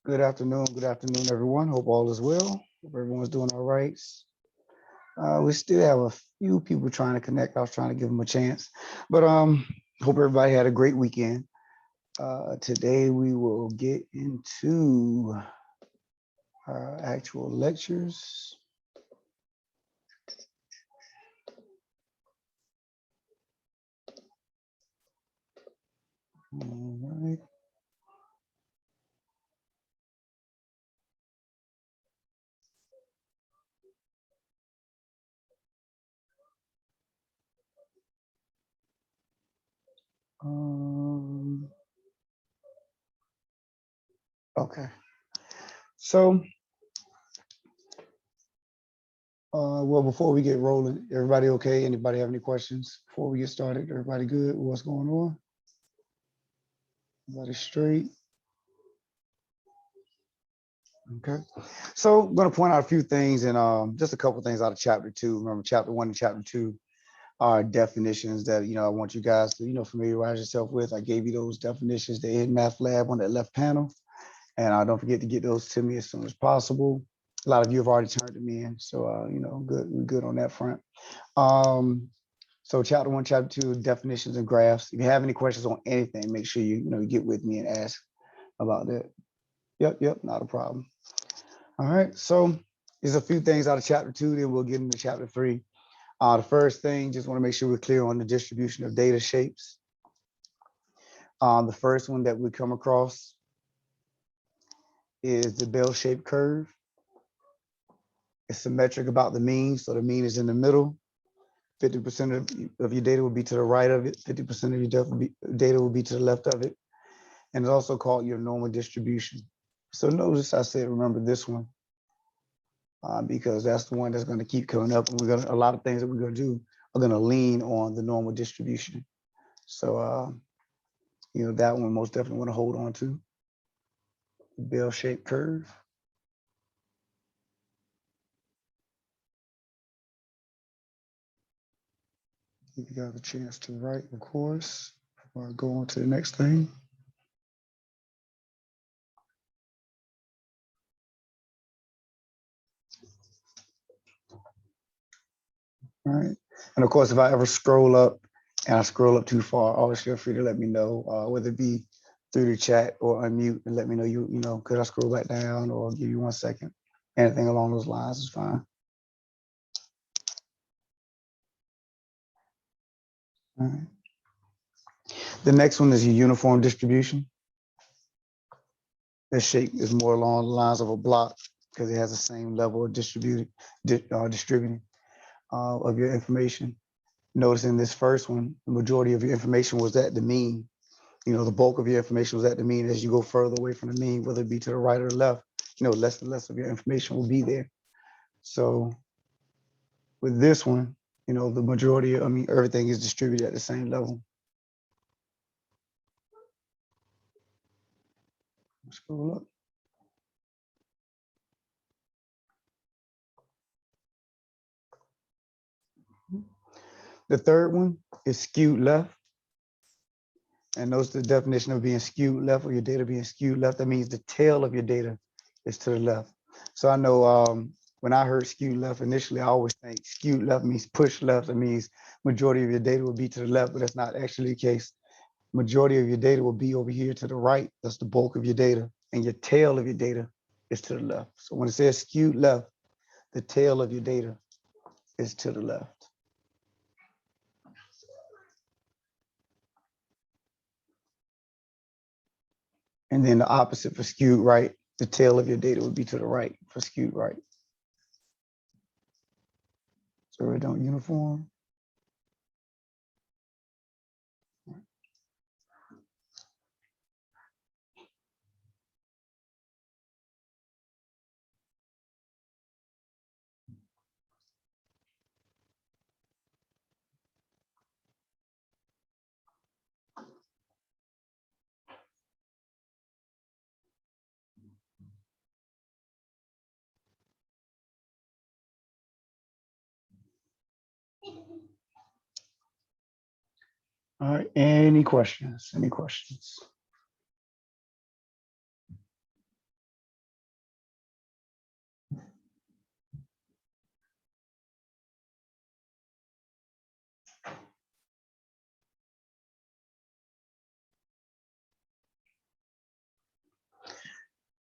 Good afternoon, everyone. Hope all is well. Hope everyone's doing all right. We still have a few people trying to connect. I was trying to give them a chance, but hope everybody had a great weekend. Today we will get into our actual lectures. All right. Um, okay. So, well, before we get rolling, everybody okay? Anybody have any questions before we get started? Everybody good? What's going on? Everybody straight? Okay. So I'm going to point out a few things and just a couple things out of chapter two. Remember, chapter one and chapter two are definitions that, I want you guys to, familiarize yourself with. I gave you those definitions, the in Math Lab on that left panel. And don't forget to get those to me as soon as possible. A lot of you have already turned them in. So, good. We're good on that front. So chapter one, chapter two, definitions and graphs. If you have any questions on anything, make sure you get with me and ask about that. Yep, not a problem. All right, so there's a few things out of chapter two, then we'll get into chapter three. The first thing, just want to make sure we're clear on the distribution of data shapes. The first one that we come across is the bell-shaped curve. It's symmetric about the mean, so the mean is in the middle. 50% of your data will be to the right of it. 50% of your data will be to the left of it. And it's also called your normal distribution. So notice I said, remember this one. Because that's the one that's going to keep coming up. And a lot of things that we're going to do are going to lean on the normal distribution. So, that one most definitely want to hold on to. The bell-shaped curve. You got a chance to write, of course, before I go on to the next thing. All right. And of course, if I ever scroll up and I scroll up too far, always feel free to let me know, whether it be through the chat or unmute and let me know, could I scroll back down or give you 1 second? Anything along those lines is fine. All right. The next one is your uniform distribution. This shape is more along the lines of a block because it has the same level of distributing of your information. Notice in this first one, the majority of your information was at the mean. The bulk of your information was at the mean. As you go further away from the mean, whether it be to the right or the left, less and less of your information will be there. So with this one, the majority, everything is distributed at the same level. Scroll up. The third one is skewed left. And notice the definition of being skewed left or your data being skewed left. That means the tail of your data is to the left. So I know when I heard skewed left initially, I always think skewed left means push left. It means majority of your data will be to the left, but that's not actually the case. Majority of your data will be over here to the right. That's the bulk of your data. And your tail of your data is to the left. So when it says skewed left, the tail of your data is to the left. And then the opposite for skewed right, the tail of your data would be to the right for skewed right. So we don't uniform. All right, any questions? Any questions?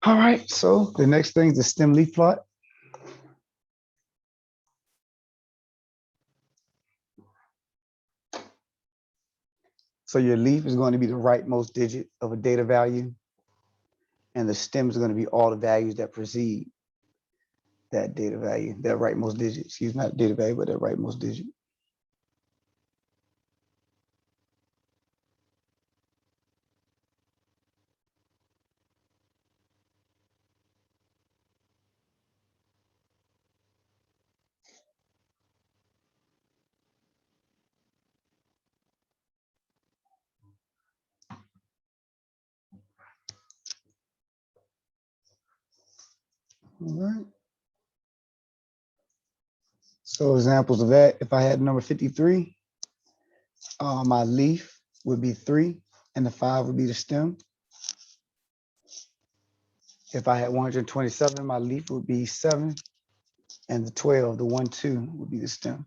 All right, so the next thing is the stem leaf plot. So your leaf is going to be the rightmost digit of a data value, and the stem is going to be all the values that precede that data value, that rightmost digit. Excuse me, not data value, but that rightmost digit. All right. So examples of that, if I had number 53, my leaf would be 3, and the 5 would be the stem. If I had 127, my leaf would be 7, and the 12, the 1, 2, would be the stem.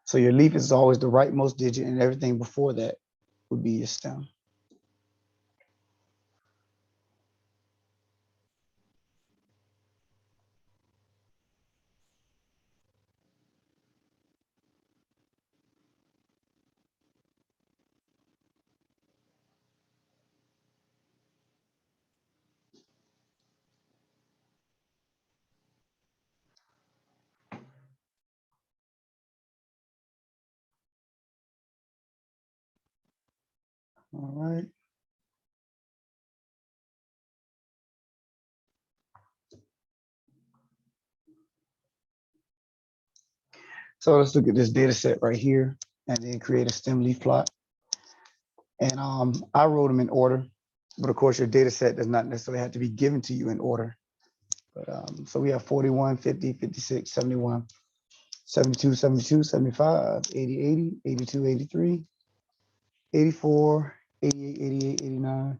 So your leaf is always the rightmost digit, and everything before that would be your stem. All right. So let's look at this data set right here and then create a stem leaf plot. And I wrote them in order, but of course your data set does not necessarily have to be given to you in order. But so we have 41, 50, 56, 71, 72, 72, 75, 80, 80, 82, 83, 84, 88, 88, 89,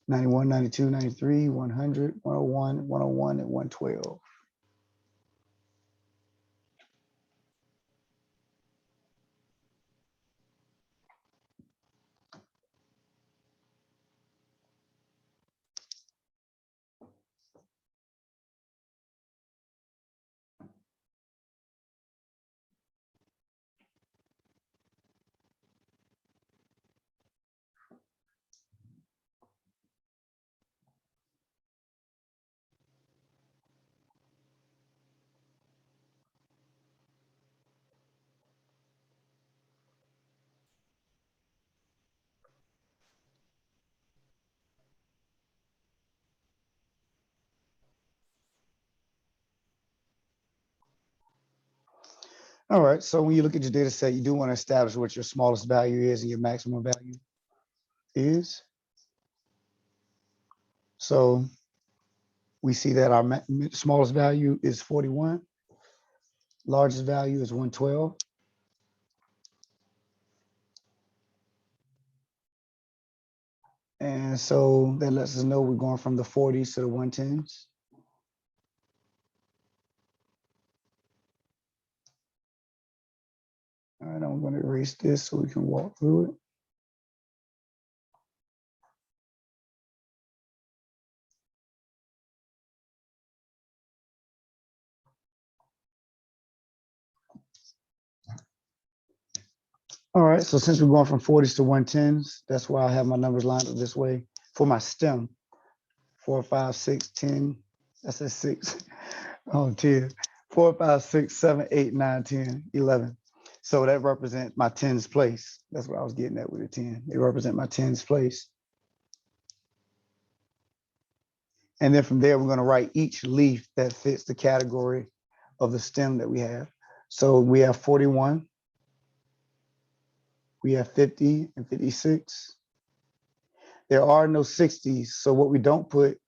91, 92, 93, 100, 101, 101, and 112. All right, so when you look at your data set, you do want to establish what your smallest value is and your maximum value is. So we see that our smallest value is 41, largest value is 112. And so that lets us know we're going from the 40s to the 110s. All right, I'm going to erase this so we can walk through it. All right, so since we're going from 40s to 110s, that's why I have my numbers lined up this way for my stem. 4, 5, 6, 10. That's a 6. Oh, 10. 4, 5, 6, 7, 8, 9, 10, 11. So that represents my tens place. That's what I was getting at with a 10. They represent my tens place. And then from there, we're going to write each leaf that fits the category of the stem that we have. So we have 41. We have 50 and 56. There are no 60s. So what we don't put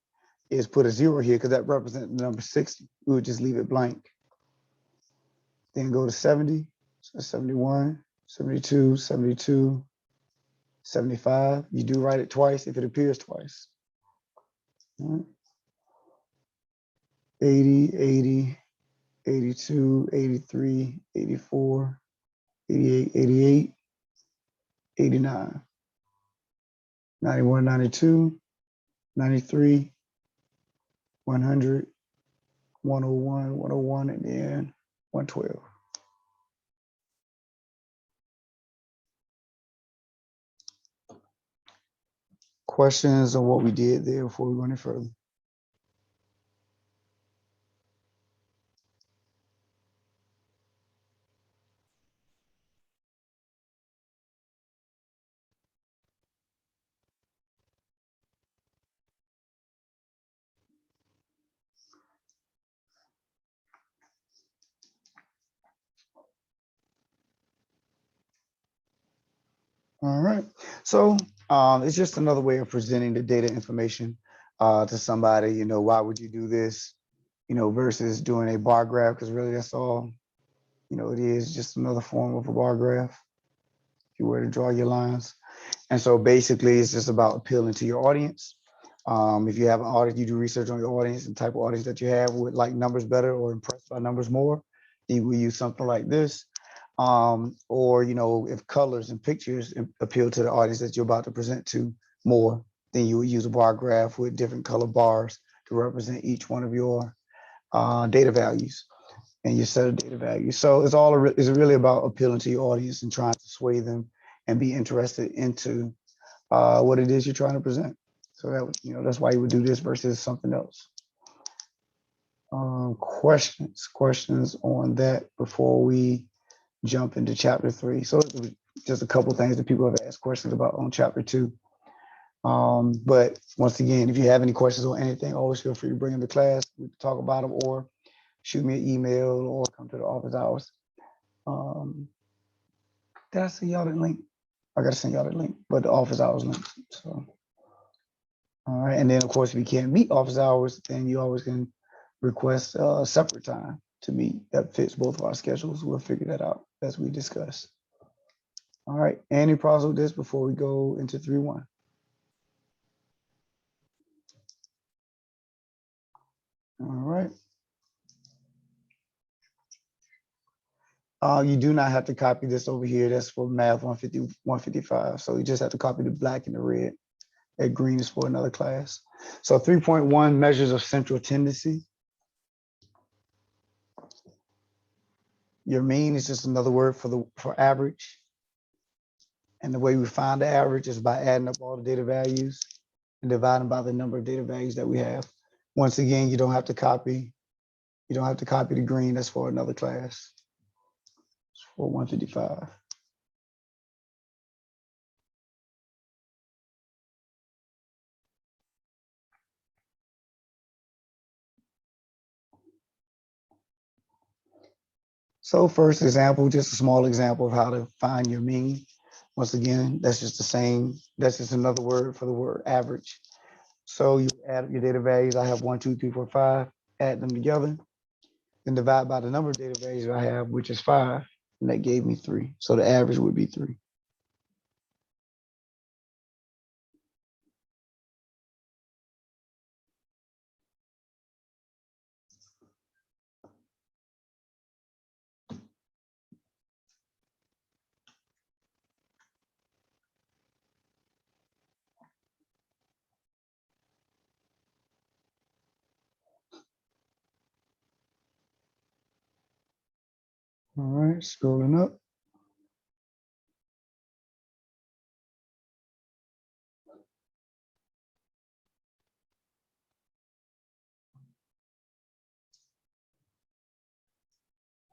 is put a 0 here because that represents the number 60. We would just leave it blank. Then go to 70. So 71, 72, 72, 75. You do write it twice if it appears twice. 80, 80, 82, 83, 84, 88, 88, 89, 91, 92, 93, 100, 101, 101, and then 112. Questions on what we did there before we go any further? All right. So it's just another way of presenting the data information to somebody. Why would you do this? Versus doing a bar graph, because really that's all. It is just another form of a bar graph. If you were to draw your lines. And so basically it's just about appealing to your audience. If you have an audience, you do research on your audience and type of audience that you have would like numbers better or impressed by numbers more, you will use something like this. Or, if colors and pictures appeal to the audience that you're about to present to more, then you would use a bar graph with different color bars to represent each one of your data values and your set of data values. So it's really about appealing to your audience and trying to sway them and be interested into what it is you're trying to present. So that's why you would do this versus something else. Questions on that before we jump into chapter 3. So just a couple things that people have asked questions about on chapter 2. But once again, if you have any questions on anything, always feel free to bring them to class. We can talk about them or shoot me an email or come to the office hours. Did I send y'all the link? I gotta send y'all the link, but the office hours link. So, all right. And then of course, if you can't meet office hours, then you always can request a separate time to meet that fits both of our schedules. We'll figure that out as we discuss. All right. Any problems with this before we go into 3.1? All right. You do not have to copy this over here. That's for math 150, 155. So you just have to copy the black and the red. That green is for another class. So 3.1 measures of central tendency. Your mean is just another word for average. And the way we find the average is by adding up all the data values and dividing by the number of data values that we have. Once again, you don't have to copy. You don't have to copy the green. That's for another class. It's for 155. So first example, just a small example of how to find your mean. Once again, that's just the same. That's just another word for the word average. So you add up your data values. I have 1, 2, 3, 4, 5. Add them together, then divide by the number of data values I have, which is 5, and that gave me 3. So the average would be 3. All right, scrolling up.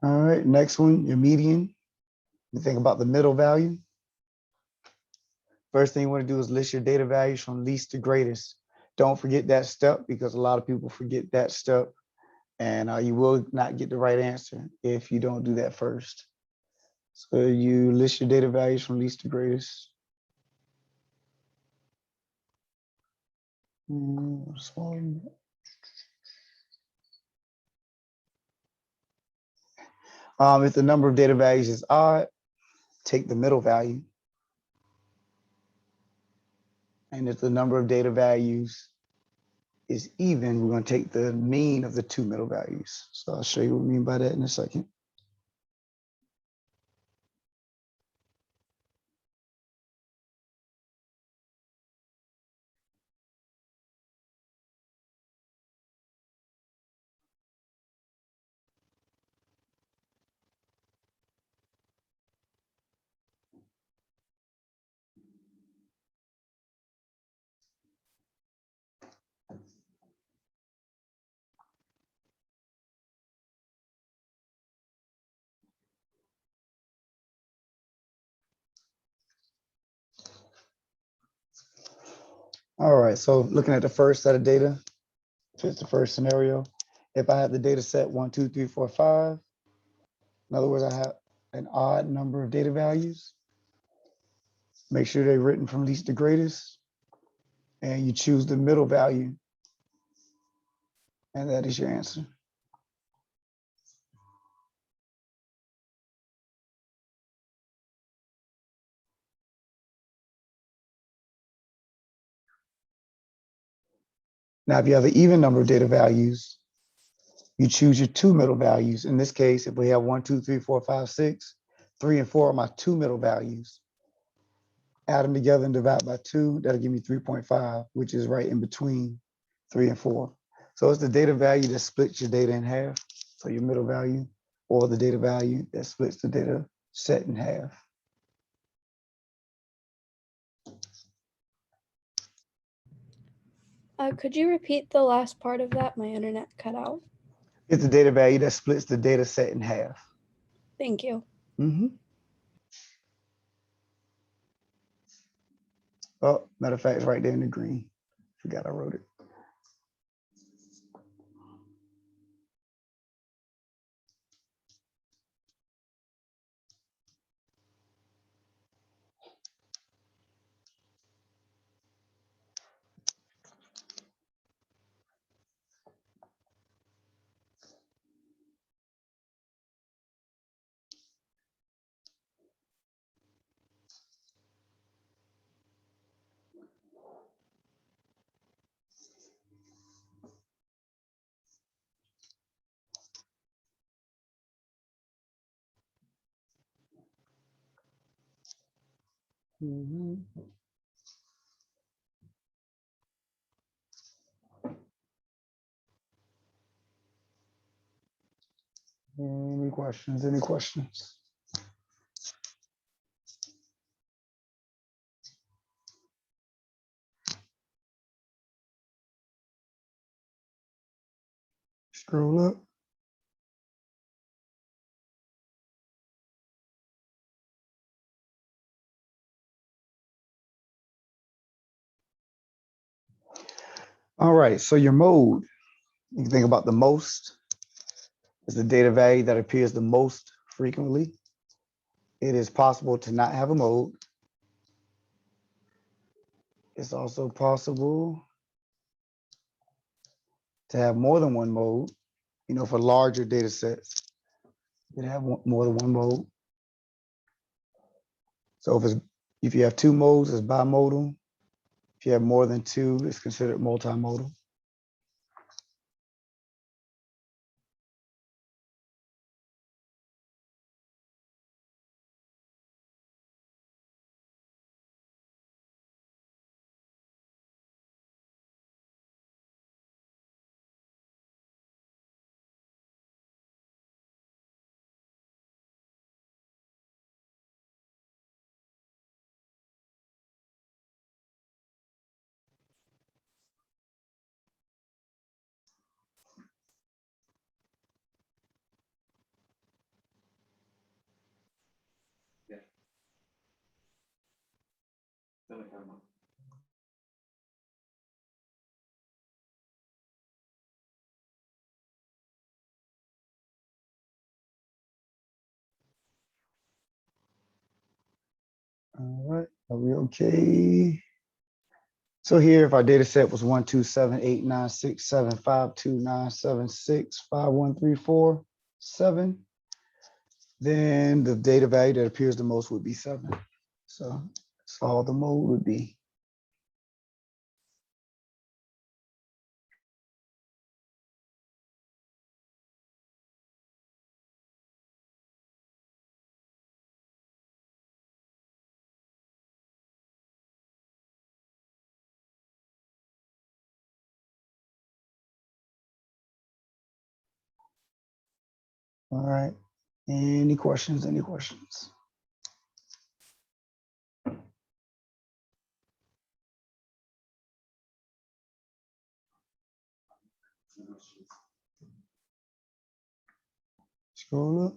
All right, next one, your median. You think about the middle value. First thing you want to do is list your data values from least to greatest. Don't forget that step because a lot of people forget that step, and you will not get the right answer if you don't do that first. So you list your data values from least to greatest. If the number of data values is odd, take the middle value. And if the number of data values is even, we're going to take the mean of the 2 middle values. So I'll show you what I mean by that in a second. All right, so looking at the first set of data, fits the first scenario. If I have the data set 1, 2, 3, 4, 5, in other words, I have an odd number of data values. Make sure they're written from least to greatest, and you choose the middle value, and that is your answer. Now, if you have an even number of data values, you choose your two middle values. In this case, if we have 1, 2, 3, 4, 5, 6, 3 and 4 are my two middle values. Add them together and divide by 2, that'll give me 3.5, which is right in between 3 and 4. So it's the data value that splits your data in half. So your middle value, or the data value that splits the data set in half. Could you repeat the last part of that? My internet cut out. It's the data value that splits the data set in half. Thank you. Oh, matter of fact, it's right there in the green. Forgot I wrote it. Any questions? Any questions? Scroll up. All right, so your mode, you can think about the most is the data value that appears the most frequently. It is possible to not have a mode. It's also possible to have more than one mode. You know, for larger data sets, you can have more than one mode. So if you have two modes, it's bimodal. If you have more than two, it's considered multimodal. All right, are we okay? So here, if our data set was 1, 2, 7, 8, 9, 6, 7, 5, 2, 9, 7, 6, 5, 1, 3, 4, 7, then the data value that appears the most would be 7. So that's all the mode would be. All right. Any questions? Any questions? Scroll up.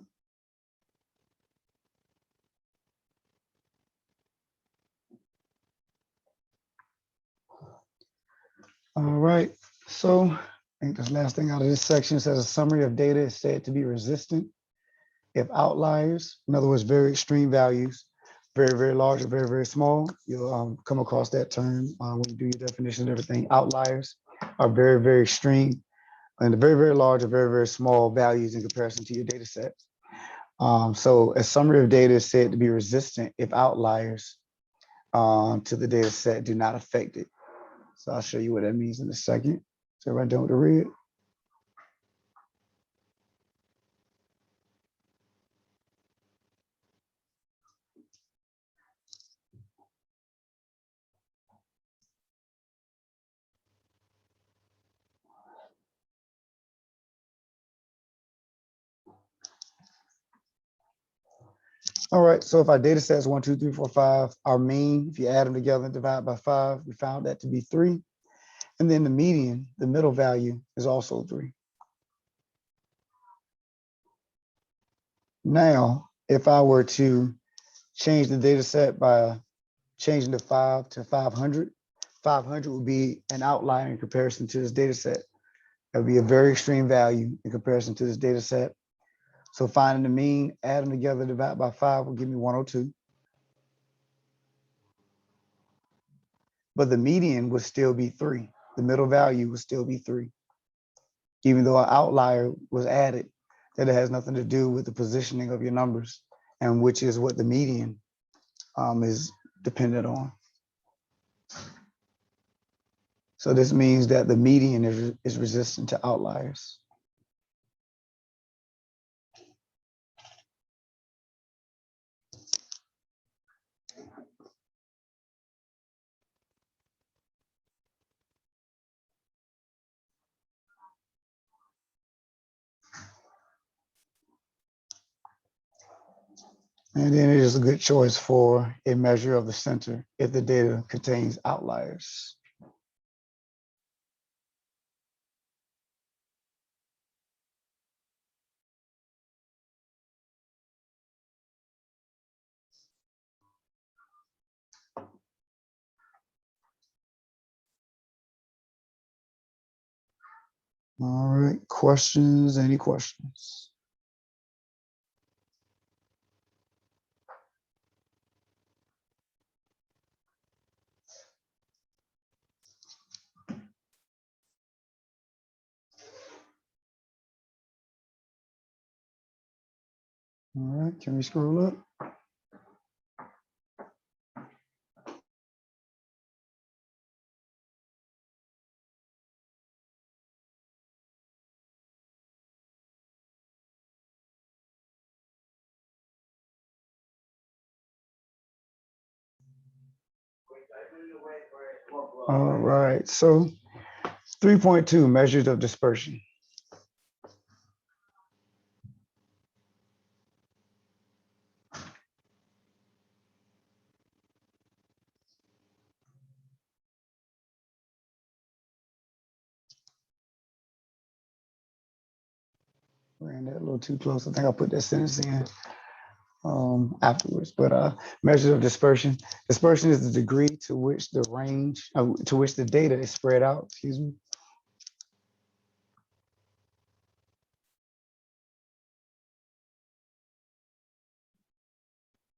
All right. So I think this last thing out of this section says a summary of data is said to be resistant if outliers, in other words, very extreme values, very, very large or very, very small, you'll come across that term when you do your definition and everything. Outliers are very, very extreme and very, very large or very, very small values in comparison to your data set. So a summary of data is said to be resistant if outliers to the data set do not affect it. So I'll show you what that means in a second. So everybody done with the read? All right, so if our data set is 1, 2, 3, 4, 5, our mean, if you add them together and divide by 5, we found that to be 3. And then the median, the middle value, is also 3. Now, if I were to change the data set by changing the 5 to 500, 500 would be an outlier in comparison to this data set. That would be a very extreme value in comparison to this data set. So finding the mean, add them together, divide by 5 will give me 102. But the median would still be 3. The middle value would still be 3. Even though an outlier was added, that it has nothing to do with the positioning of your numbers, and which is what the median is dependent on. So this means that the median is resistant to outliers. And then it is a good choice for a measure of the center if the data contains outliers. All right, questions, any questions? All right, can we scroll up? All right, so 3.2 measures of dispersion. Ran that a little too close. I think I'll put that sentence in afterwards. But measures of dispersion. Dispersion is the degree to which the range, to which the data is spread out. Excuse me.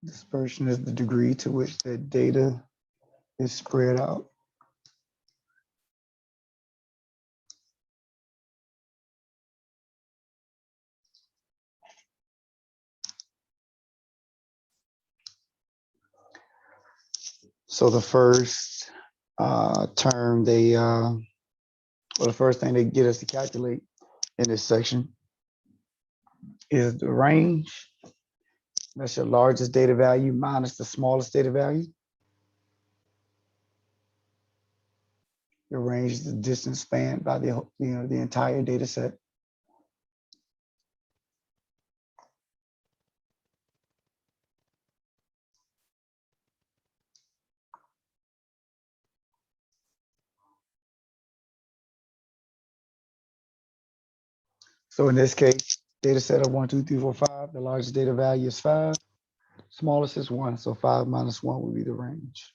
Dispersion is the degree to which the data is spread out. So the first term the first thing they get us to calculate in this section is the range. That's your largest data value minus the smallest data value. Your range is the distance spanned by the entire data set. So in this case, data set of 1, 2, 3, 4, 5, the largest data value is 5, smallest is 1. So 5 minus 1 would be the range.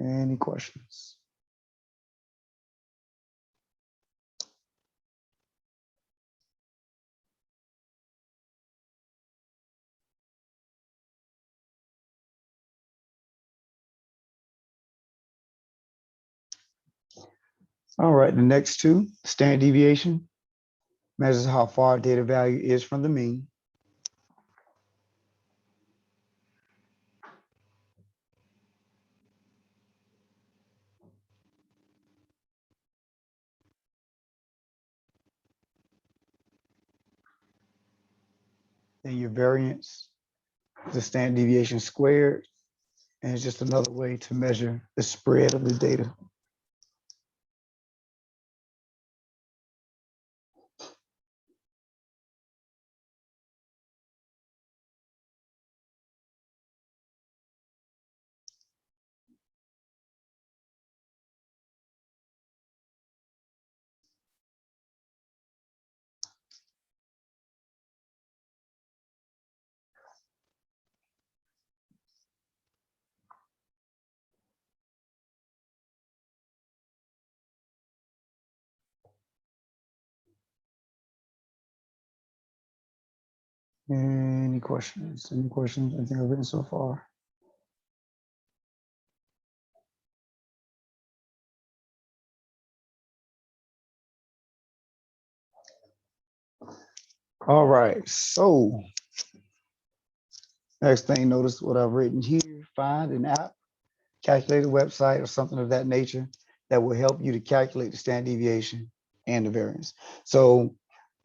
Any questions? All right, the next two, standard deviation, measures how far data value is from the mean. Then your variance is the standard deviation squared, and it's just another way to measure the spread of the data. Any questions? Any questions? Anything I've written so far? All right, so next thing, notice what I've written here. Find an app, calculator website, or something of that nature that will help you to calculate the standard deviation and the variance. So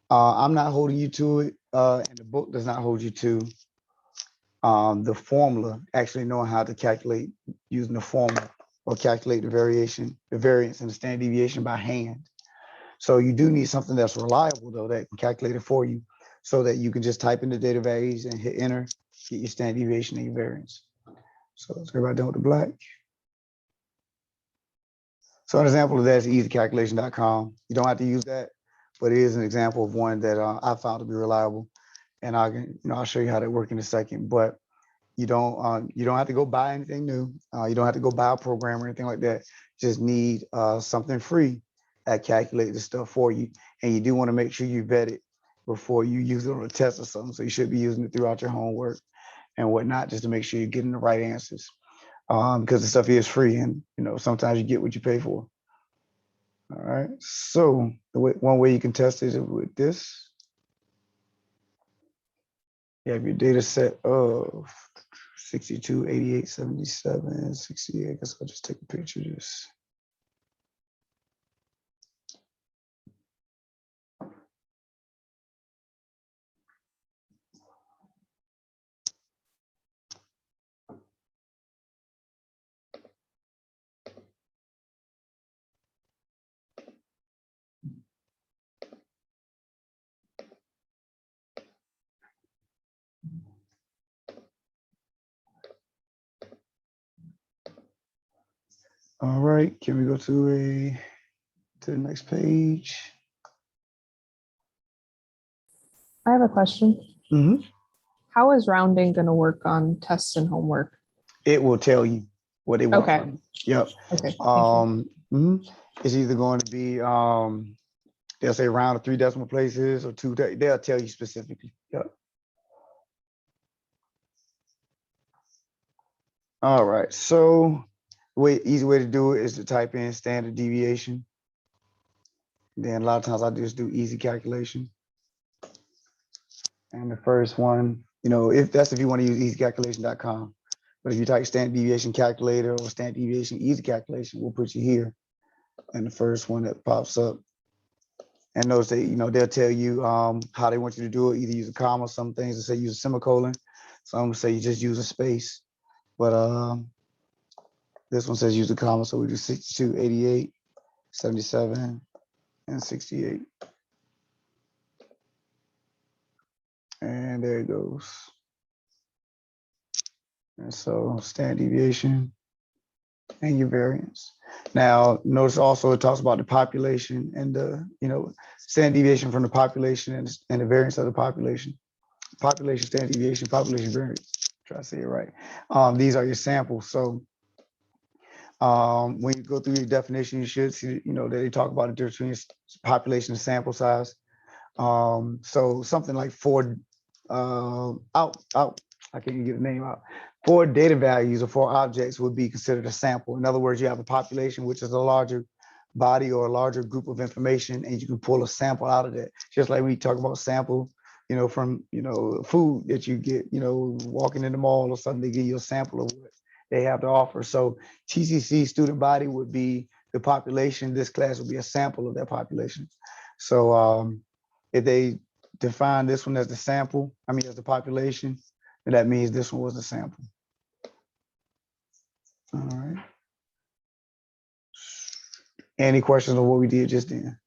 I'm not holding you to it, and the book does not hold you to the formula, actually knowing how to calculate using the formula or calculate the variation, the variance and the standard deviation by hand. So you do need something that's reliable though, that can calculate it for you so that you can just type in the data values and hit enter, get your standard deviation and your variance. So let's everybody done with the black. So an example of that is easycalculation.com. You don't have to use that, but it is an example of one that I found to be reliable. And I can, I'll show you how that works in a second. But you don't have to go buy anything new. You don't have to go buy a program or anything like that. Just need something free that calculates the stuff for you. And you do want to make sure you vet it before you use it on a test or something. So you should be using it throughout your homework and whatnot, just to make sure you're getting the right answers. Because the stuff is free, and sometimes you get what you pay for. All right. So one way you can test it is with this. You have your data set of 62, 88, 77, 68. I guess I'll just take a picture of this. All right, can we go to the next page? I have a question. Mm-hmm. How is rounding going to work on tests and homework? It will tell you what they want. Okay. Yep. Okay. It's either going to be they'll say round to 3 decimal places or 2. They'll tell you specifically. Yep. All right. So easy way to do it is to type in standard deviation. Then a lot of times I just do easy calculation. And the first one, if you want to use easycalculation.com. But if you type standard deviation calculator or standard deviation easy calculation, we'll put you here. And the first one that pops up. And notice that, they'll tell you how they want you to do it. Either use a comma, some things that say use a semicolon. Some say you just use a space. But this one says use a comma. So we do 62, 88, 77, and 68. And there it goes. And so standard deviation and your variance. Now, notice also it talks about the population and the, standard deviation from the population and the variance of the population. Population standard deviation, population variance. Try to say it right. These are your samples. So When you go through your definition, you should see, that they talk about the difference between population and sample size. So something like I can't even get the name out. 4 data values or 4 objects would be considered a sample. In other words, you have a population, which is a larger body or a larger group of information, and you can pull a sample out of that. Just like when you talk about sample, from, food that you get, walking in the mall or something, they give you a sample of what they have to offer. So TCC student body would be the population. This class would be a sample of that population. So if they define this one as the sample, as the population, then that means this one was the sample. All right. Any questions on what we did just then?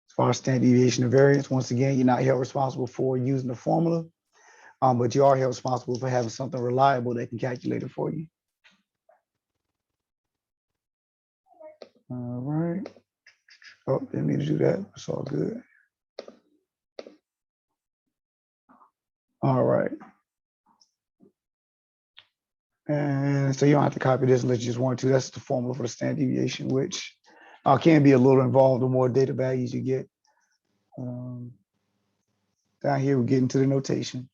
As far as standard deviation and variance, once again, you're not held responsible for using the formula, but you are held responsible for having something reliable that can calculate it for you. All right. Oh, didn't mean to do that. It's all good. All right. And so you don't have to copy this unless you just want to. That's the formula for the standard deviation, which can be a little involved the more data values you get. Down here, we get into the notation.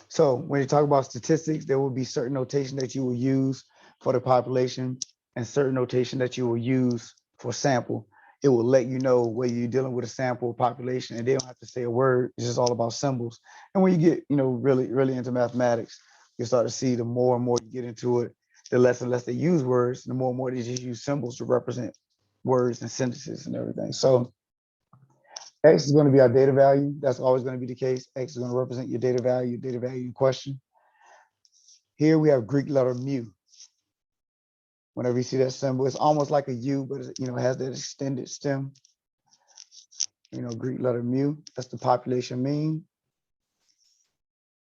So when you talk about statistics, there will be certain notation that you will use for the population and certain notation that you will use for sample. It will let you know whether you're dealing with a sample population, and they don't have to say a word. It's just all about symbols. And when you get, really, really into mathematics, you start to see the more and more you get into it, the less and less they use words, the more and more they just use symbols to represent words and sentences and everything. So X is going to be our data value. That's always going to be the case. X is going to represent your data value in question. Here we have Greek letter mu. Whenever you see that symbol, it's almost like a U, but it has that extended stem. Greek letter mu, that's the population mean.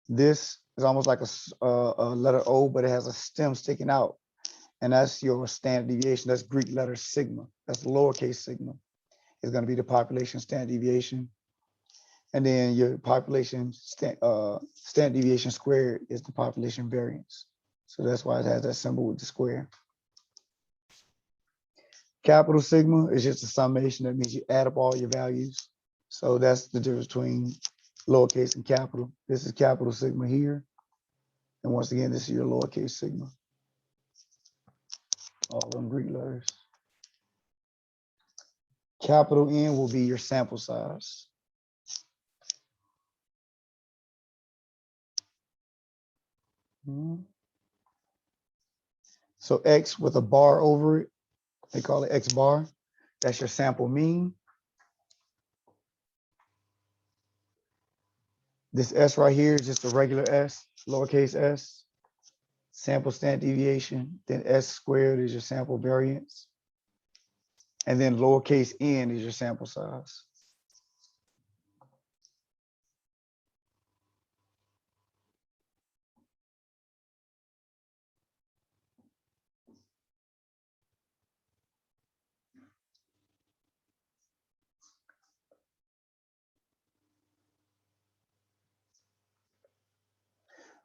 This is almost like a letter O, but it has a stem sticking out. And that's your standard deviation. That's Greek letter sigma. That's lowercase sigma. It's going to be the population standard deviation. And then your population standard deviation squared is the population variance. So that's why it has that symbol with the square. Capital sigma is just a summation. That means you add up all your values. So that's the difference between lowercase and capital. This is capital sigma here. And once again, this is your lowercase sigma. All them Greek letters. Capital N will be your sample size. So X with a bar over it, they call it X bar. That's your sample mean. This S right here is just a regular S, lowercase s. Sample standard deviation. Then S squared is your sample variance. And then lowercase n is your sample size.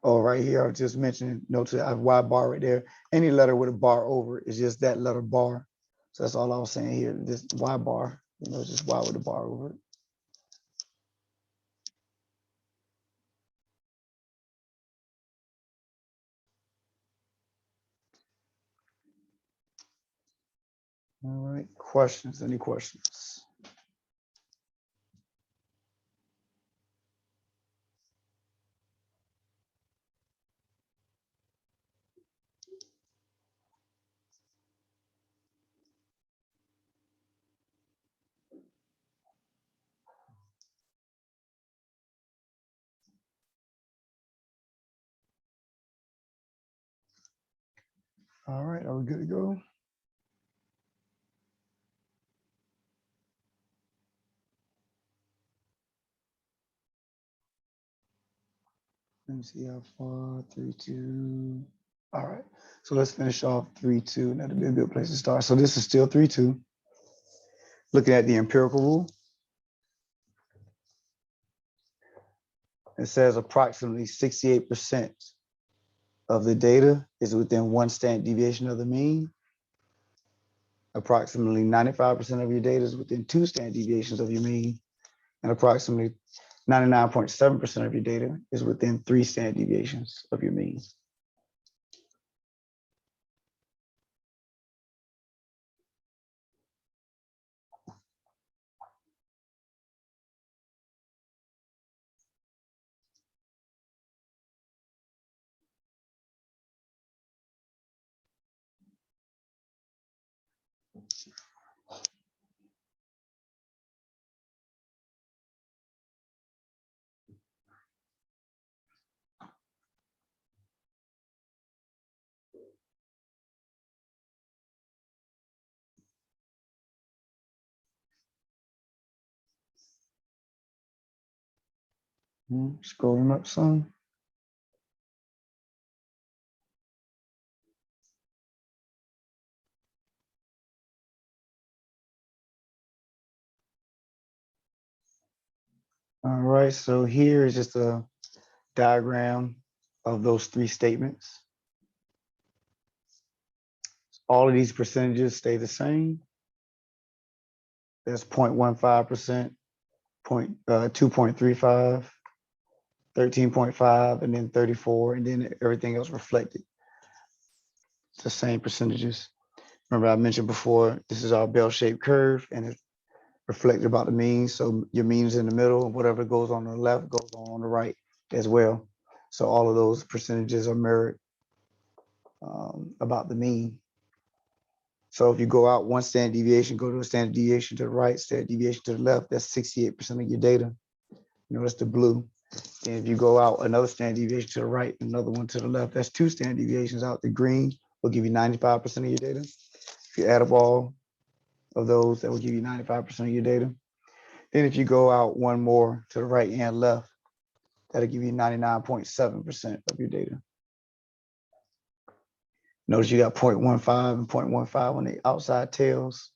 Oh, right here, I just mentioned, note I have Y bar right there. Any letter with a bar over it is just that letter bar. So that's all I was saying here. This Y bar, just Y with a bar over it. All right, questions, any questions? All right, are we good to go? Let me see how far, 3, 2. All right, so let's finish off 3, 2. That'd be a good place to start. So this is still 3, 2. Looking at the empirical rule. It says approximately 68% of the data is within 1 standard deviation of the mean. Approximately 95% of your data is within 2 standard deviations of your mean, and approximately 99.7% of your data is within 3 standard deviations of your mean. Scrolling up some. All right, so here is just a diagram of those 3 statements. All of these percentages stay the same. There's 0.15%, 2.35, 13.5, and then 34, and then everything else reflected. It's the same percentages. Remember I mentioned before, this is our bell-shaped curve, and it's reflected about the mean. So your mean is in the middle, and whatever goes on the left goes on the right as well. So all of those percentages are mirrored about the mean. So if you go out 1 standard deviation, go to a standard deviation to the right, standard deviation to the left, that's 68% of your data. Notice the blue. And if you go out another standard deviation to the right, another one to the left, that's 2 standard deviations out. The green will give you 95% of your data. If you add up all of those, that will give you 95% of your data. Then if you go out one more to the right and left, that'll give you 99.7% of your data. Notice you got 0.15 and 0.15 on the outside tails.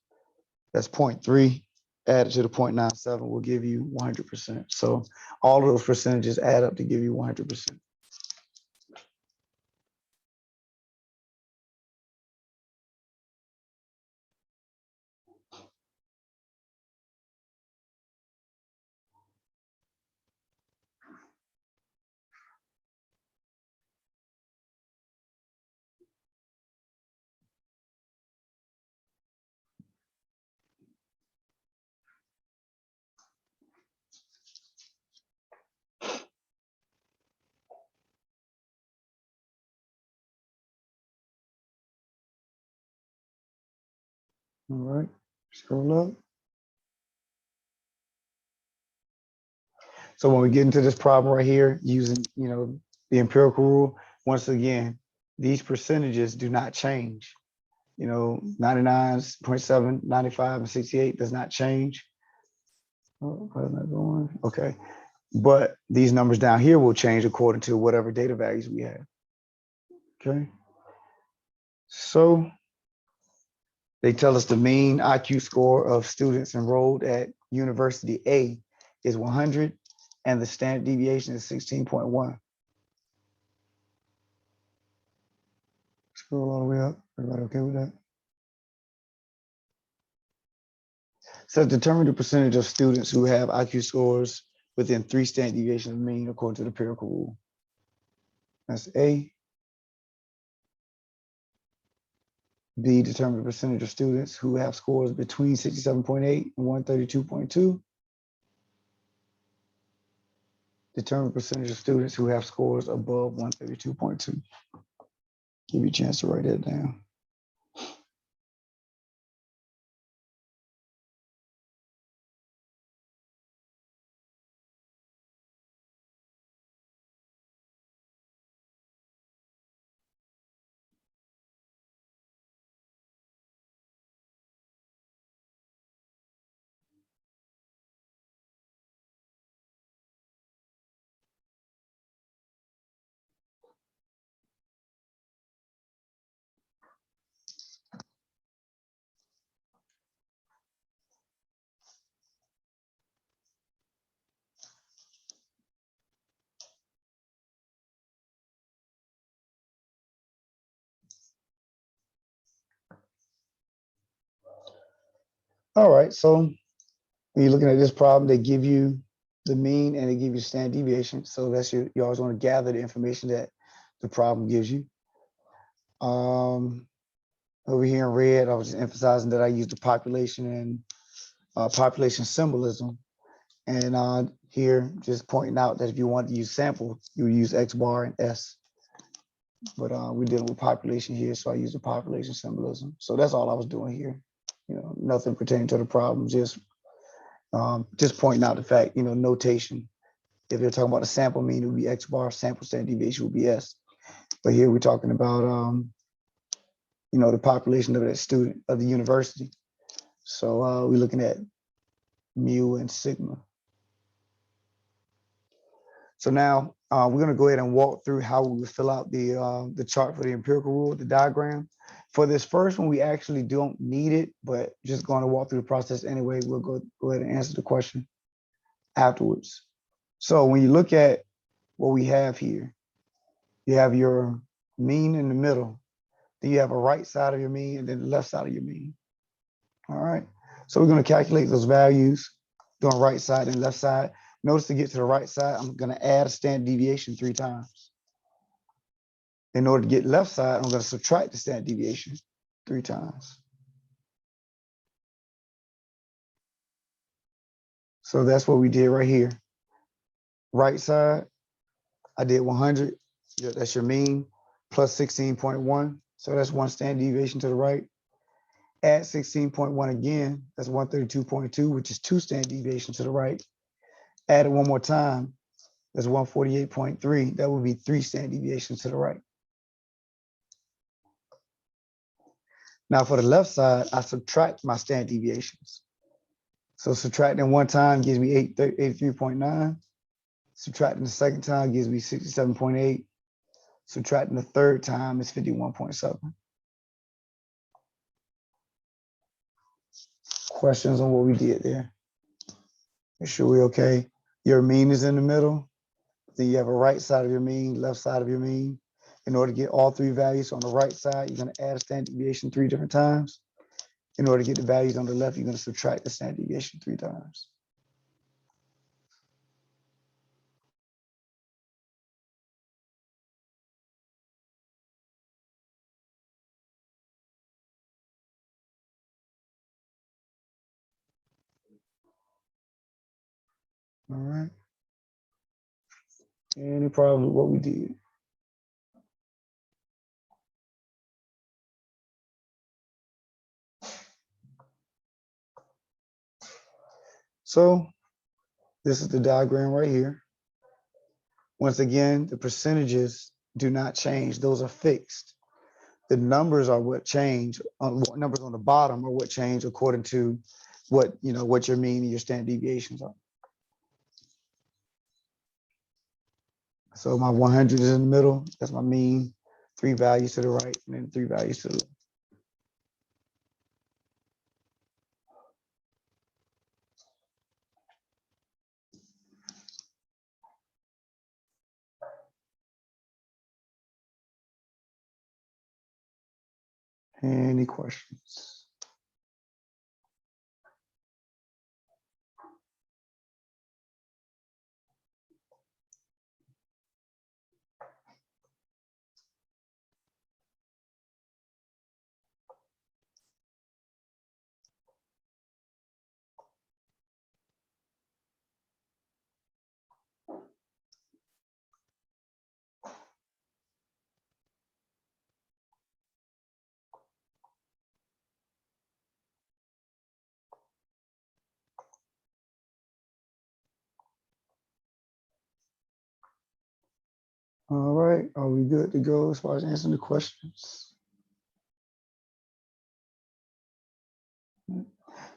That's 0.3 added to the 0.97 will give you 100%. So all of those percentages add up to give you 100%. All right, scroll up. So when we get into this problem right here, using the empirical rule, once again, these percentages do not change. 99.7, 95, and 68 does not change. Oh, why isn't that going? Okay. But these numbers down here will change according to whatever data values we have. Okay. So they tell us the mean IQ score of students enrolled at University A is 100 and the standard deviation is 16.1. Scroll all the way up. Everybody okay with that? So determine the percentage of students who have IQ scores within 3 standard deviations of mean according to the empirical rule. That's A. B, determine the percentage of students who have scores between 67.8 and 132.2. Determine the percentage of students who have scores above 132.2. Give you a chance to write that down. All right, so when you're looking at this problem, they give you the mean and they give you standard deviation. So that's you always want to gather the information that the problem gives you. Over here in red, I was just emphasizing that I use the population and population symbolism. And here, just pointing out that if you want to use sample, you would use X bar and S. But we're dealing with population here, so I use the population symbolism. So that's all I was doing here. Nothing pertaining to the problem, just pointing out the fact, notation. If you're talking about a sample mean, it would be X bar, sample standard deviation would be S. But here we're talking about, the population of that student of the university. So we're looking at mu and sigma. So now we're going to go ahead and walk through how we would fill out the chart for the empirical rule, the diagram. For this first one, we actually don't need it, but just going to walk through the process anyway. We'll go ahead and answer the question afterwards. So when you look at what we have here, you have your mean in the middle. Then you have a right side of your mean and then the left side of your mean. All right. So we're going to calculate those values doing right side and left side. Notice to get to the right side, I'm going to add a standard deviation 3 times. In order to get left side, I'm going to subtract the standard deviation 3 times. So that's what we did right here. Right side, I did 100. That's your mean, plus 16.1. So that's 1 standard deviation to the right. Add 16.1 again, that's 132.2, which is 2 standard deviations to the right. Add it one more time, that's 148.3. That would be 3 standard deviations to the right. Now for the left side, I subtract my standard deviations. So subtracting one time gives me 83.9. Subtracting the second time gives me 67.8. Subtracting the third time is 51.7. Questions on what we did there? Make sure we're okay. Your mean is in the middle. Then you have a right side of your mean, left side of your mean. In order to get all 3 values on the right side, you're going to add a standard deviation 3 different times. In order to get the values on the left, you're going to subtract the standard deviation 3 times. All right. Any problem with what we did? So this is the diagram right here. Once again, the percentages do not change. Those are fixed. The numbers are what change. Numbers on the bottom are what change according to what your mean and your standard deviations are. So my 100 is in the middle. That's my mean. 3 values to the right, and then 3 values to the left. Any questions? All right, are we good to go as far as answering the questions?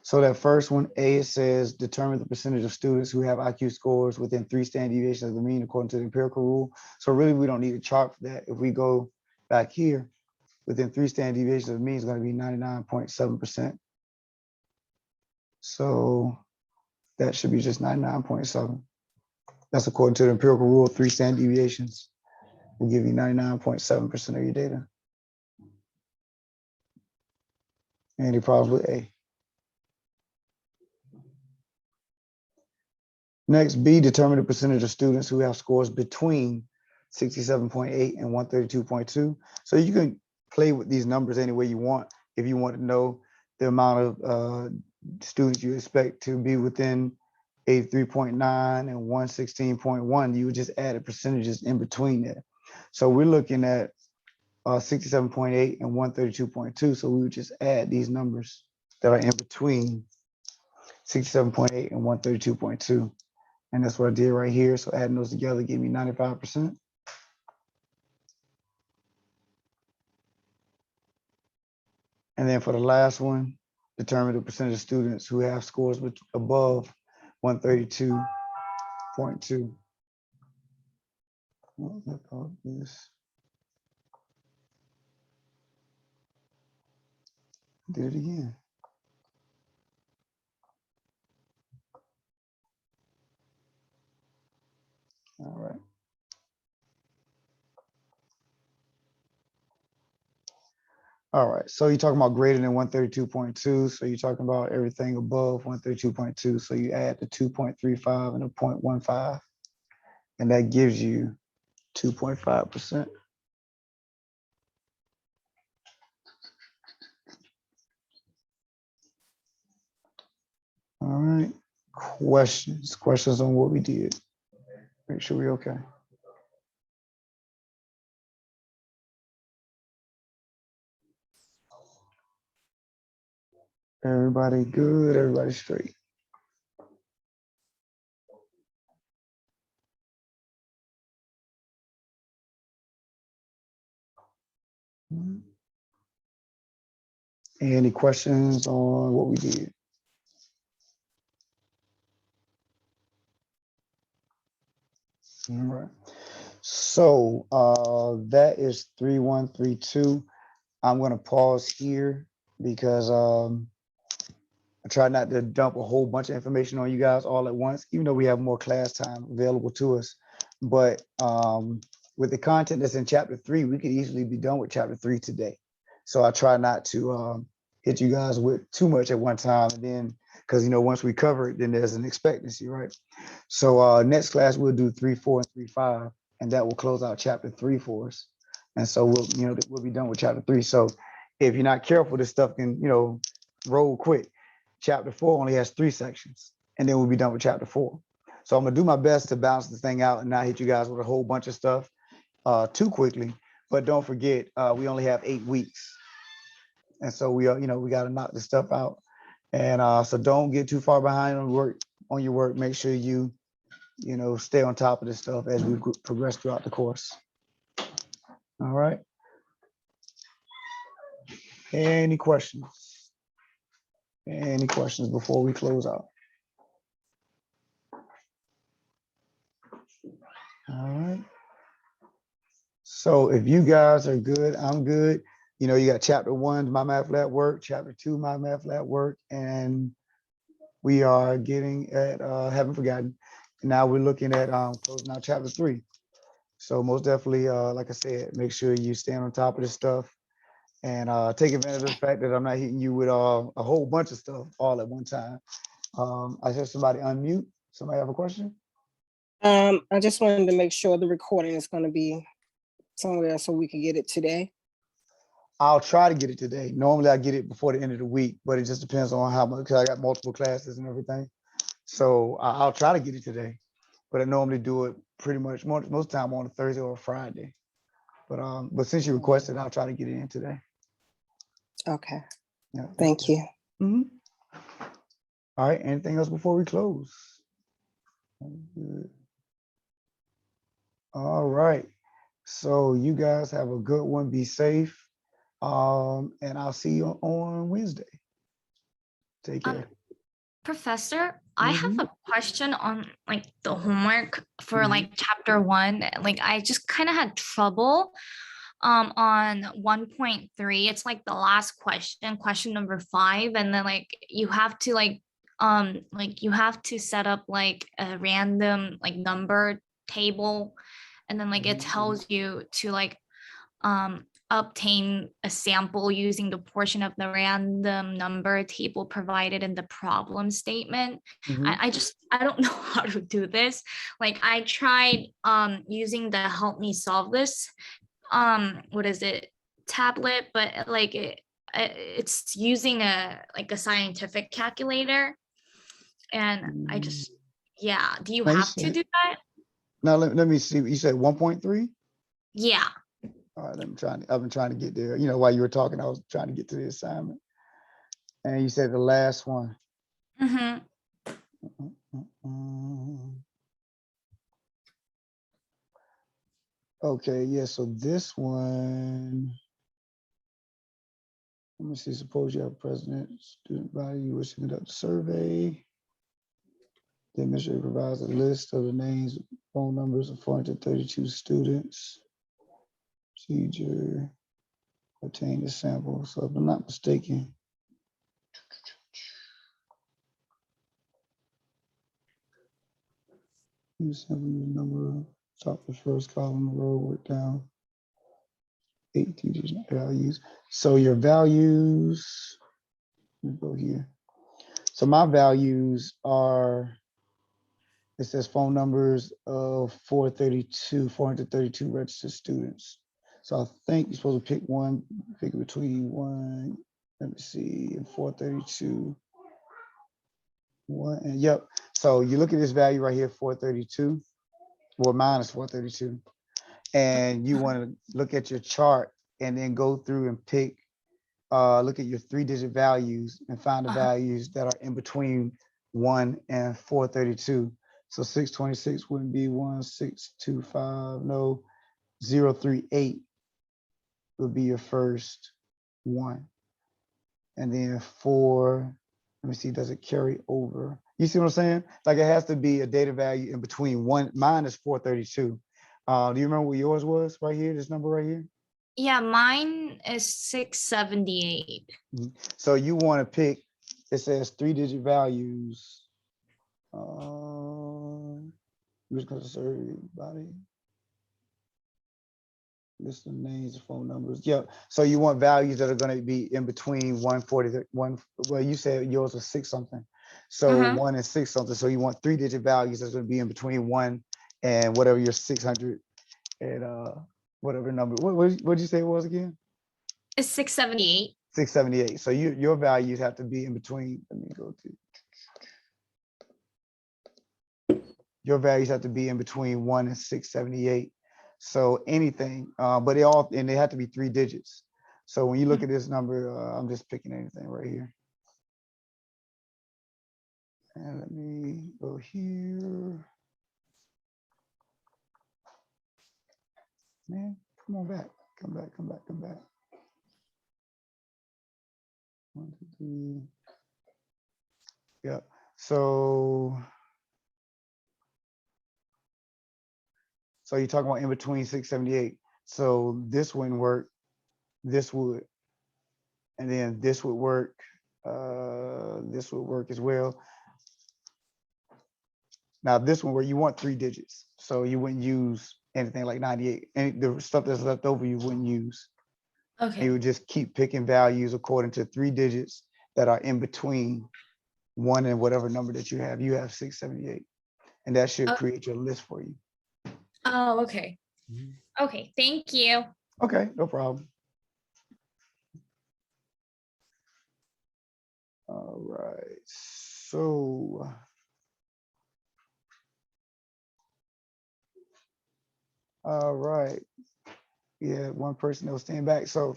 So that first one, A, it says determine the percentage of students who have IQ scores within 3 standard deviations of the mean according to the empirical rule. So really, we don't need a chart for that. If we go back here, within 3 standard deviations of the mean is going to be 99.7%. So that should be just 99.7. That's according to the empirical rule. 3 standard deviations will give you 99.7% of your data. Any problems with A? Next, B, determine the percentage of students who have scores between 67.8 and 132.2. So you can play with these numbers any way you want. If you want to know the amount of students you expect to be within 83.9 and 116.1, you would just add the percentages in between there. So we're looking at 67.8 and 132.2. So we would just add these numbers that are in between 67.8 and 132.2. And that's what I did right here. So adding those together gave me 95%. And then for the last one, determine the percentage of students who have scores above 132.2. This. Did it again. All right. All right, so you're talking about greater than 132.2. So you're talking about everything above 132.2. So you add the 2.35 and the 0.15, and that gives you 2.5%. All right, questions on what we did. Make sure we're okay. Everybody good, everybody straight. Any questions on what we did? All right. So that is 3132. I'm going to pause here because I try not to dump a whole bunch of information on you guys all at once, even though we have more class time available to us. But with the content that's in chapter 3, we could easily be done with chapter 3 today. So I try not to hit you guys with too much at one time. And then, because, you know, once we cover it, then there's an expectancy, right? So next class, we'll do 3, 4, and 3, 5, and that will close out chapter 3 for us. And so we'll, you know, we'll be done with chapter 3. So if you're not careful, this stuff can, you know, roll quick. Chapter 4 only has 3 sections, and then we'll be done with chapter 4. So I'm gonna do my best to balance this thing out and not hit you guys with a whole bunch of stuff too quickly. But don't forget, we only have 8 weeks, and so we are, you know, we got to knock this stuff out. And so don't get too far behind on your work. Make sure you know, stay on top of this stuff as we progress throughout the course. All right. Any questions? Any questions before we close out? All right. So if you guys are good, I'm good. You know, you got chapter 1, my math lab work, chapter 2, my math lab work, and we are getting at, haven't forgotten. Now we're looking at closing out chapter 3. So most definitely, like I said, make sure you stand on top of this stuff and take advantage of the fact that I'm not hitting you with a whole bunch of stuff all at one time. I heard somebody unmute. Somebody have a question? I just wanted to make sure the recording is going to be somewhere so we can get it today. I'll try to get it today. Normally I get it before the end of the week, but it just depends on how much, because I got multiple classes and everything. So I'll try to get it today, but I normally do it pretty much most time on a Thursday or a Friday. But since you requested, I'll try to get it in today. Okay. Yeah. Thank you. Mm-hmm. All right. Anything else before we close? All right. So you guys have a good one. Be safe. And I'll see you on Wednesday. Take care. Professor, I have a question on like the homework for like chapter 1. Like I just kind of had trouble on 1.3. It's like the last question number 5, and then like you have to you have to set up like a random like number table, and then like it tells you to like obtain a sample using the portion of the random number table provided in the problem statement. Mhm. I don't know how to do this. Like I tried using the help me solve this what is it tablet, but like it's using a like a scientific calculator, and I just yeah. Do you Now you have to said, do that? now let me see. You said 1.3? Yeah. All right, I've been trying to get there. You know, while you were talking, I was trying to get to the assignment. And you said the last one. Mm-hmm. Okay, yeah, so this one, let me see, suppose you have president, student body, you wish to conduct a survey. The administrator provides a list of the names, phone numbers of 432 students. Procedure, obtain the sample. So if I'm not mistaken, use sample number, top the first column, row, work down. 8 teachers values. So your values, let me go here. So my values are, it says phone numbers of 432 registered students. So I think you're supposed to pick one, pick between one, let me see, and 432. One, and yep. So you look at this value right here, 432, well, mine is 432. And you want to look at your chart and then go through and pick, look at your 3-digit values and find the values that are in between 1 and 432. So 626 wouldn't be 1625, no, 038 would be your first one. And then 4, let me see, does it carry over? You see what I'm saying? Like it has to be a data value in between one, mine is 432. Do you remember what yours was right here, this number right here? Yeah, mine is 678. So you want to pick, it says 3-digit values. Which going to serve everybody. List of names, phone numbers. Yeah. So you want values that are going to be in between 140, well, you said yours was 6 something. So 1 and 6 something. So you want 3-digit values that's going to be in between 1 and whatever your 600 and whatever number. What did you say it was again? It's 678. 678. So your values have to be in between. Let me go to. Your values have to be in between 1 and 678. So anything, but they have to be 3 digits. So when you look at this number, I'm just picking anything right here. And let me go here. Man, come on back. Come back. 1, 2, 3. Yeah. So you're talking about in between 678. So this wouldn't work. This would. And then this would work. This would work as well. Now this one where you want 3 digits. So you wouldn't use anything like 98. And the stuff that's left over you wouldn't use. And you Okay. would just keep picking values according to 3 digits that are in between 1 and whatever number that you have. You have 678. And that should create your list for you. Oh, okay. Okay, thank you. Okay, no problem. All right, so. All right. Yeah, one person that was staying back. So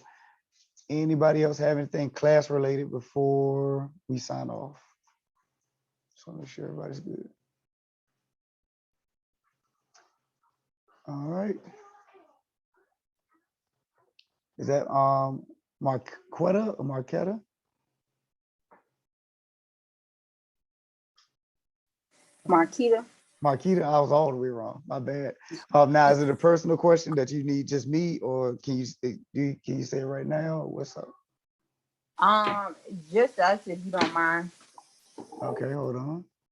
anybody else have anything class related before we sign off? Just want to make sure everybody's good. All right. Is that Marquetta or Marquetta? Marquita. Marquita, I was all the way wrong. My bad. Now, is it a personal question that you need just me, or can you say it right now? Or what's up? Just us if you don't mind. Okay, hold on.